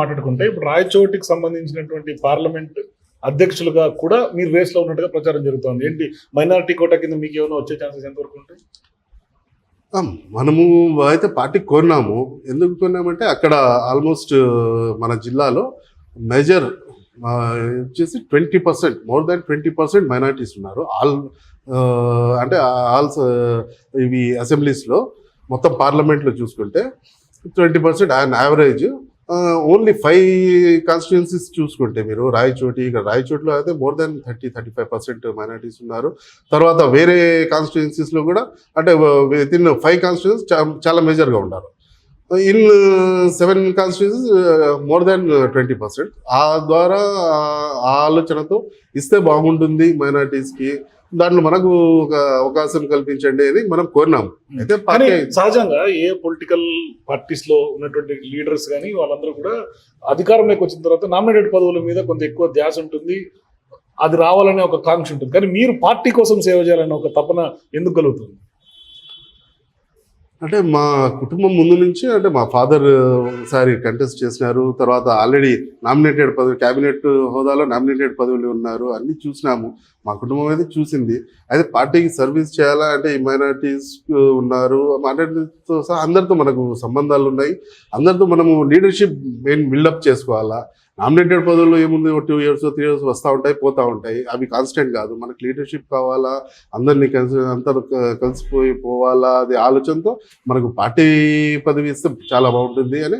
మాట్లాడుకుంటే ఇప్పుడు రాయచోటికి సంబంధించినటువంటి పార్లమెంట్ అధ్యక్షులుగా కూడా మీరు రేస్ లో ఉన్నట్టుగా ప్రచారం జరుగుతోంది. ఏంటి మైనారిటీ కోటా కింద మీకు ఏమైనా వచ్చే ఛాన్సెస్ ఎంతవరకు ఉంటాయి? మనము అయితే పార్టీ కోరినాము. ఎందుకు కోరినామంటే అక్కడ ఆల్మోస్ట్ మన జిల్లాలో మేజర్ వచ్చేసి 20%, మోర్ దాన్ 20% మైనారిటీస్ ఉన్నారు. అంటే ఇవి అసెంబ్లీస్లో మొత్తం పార్లమెంట్లో చూసుకుంటే 20% ఆన్ యావరేజ్. ఓన్లీ 5 కాన్స్టిట్యుయెన్సీస్ చూసుకుంటే మీరు రాయచోటిలో అయితే మోర్ దాన్ 35% మైనారిటీస్ ఉన్నారు. తర్వాత వేరే కాన్స్టిట్యుయెన్సీస్లో కూడా అంటే విత్ ఇన్ 5 కాన్స్టిట్యుయెన్సీస్ చాలా మేజర్గా ఉన్నారు. In 7 constituencies more than 20%. ఆ ద్వారా ఆ ఆలోచనతో ఇస్తే బాగుంటుంది మైనారిటీస్కి, దాంట్లో మనకు ఒక అవకాశం కల్పించండి అని మనం కోరినాము. అయితే సహజంగా ఏ పొలిటికల్ పార్టీస్ లో ఉన్నటువంటి లీడర్స్ కానీ వాళ్ళందరూ కూడా అధికారంలోకి వచ్చిన తర్వాత నామినేటెడ్ పదవుల మీద కొంత ఎక్కువ ధ్యాస ఉంటుంది, అది రావాలనే ఒక కాంక్ష ఉంటుంది. కానీ మీరు పార్టీ కోసం సేవ చేయాలనే ఒక తపన ఎందుకు కలుగుతుంది? అంటే మా కుటుంబం ముందు నుంచి అంటే మా ఫాదర్ ఒకసారి కంటెస్ట్ చేసినారు. తర్వాత ఆల్రెడీ నామినేటెడ్ పదవి, క్యాబినెట్ హోదాలో నామినేటెడ్ పదవులు ఉన్నారు. అన్నీ చూసినాము, మా కుటుంబం అయితే చూసింది. అయితే పార్టీకి సర్వీస్ చేయాలా అంటే ఈ మైనారిటీస్ ఉన్నారు, మైనారిటీతో సహా అందరితో మనకు సంబంధాలు ఉన్నాయి. అందరితో మనము లీడర్షిప్ మెయిన్ బిల్డప్ చేసుకోవాలా. నామినేటెడ్ పదవుల్లో ఏముంది, 2 years 3 years వస్తూ ఉంటాయి, పోతూ ఉంటాయి. అవి కాన్స్టెంట్ కాదు. మనకు లీడర్షిప్ కావాలా, అందరినీ కలిసిపోయి పోవాలా, అది ఆలోచనతో మనకు పార్టీ పదవి ఇస్తే చాలా బాగుంటుంది అని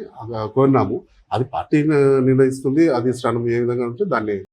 కోరినాము. అది పార్టీ నిర్ణయిస్తుంది. అధిష్టానం ఏ విధంగా ఉంటే దాన్ని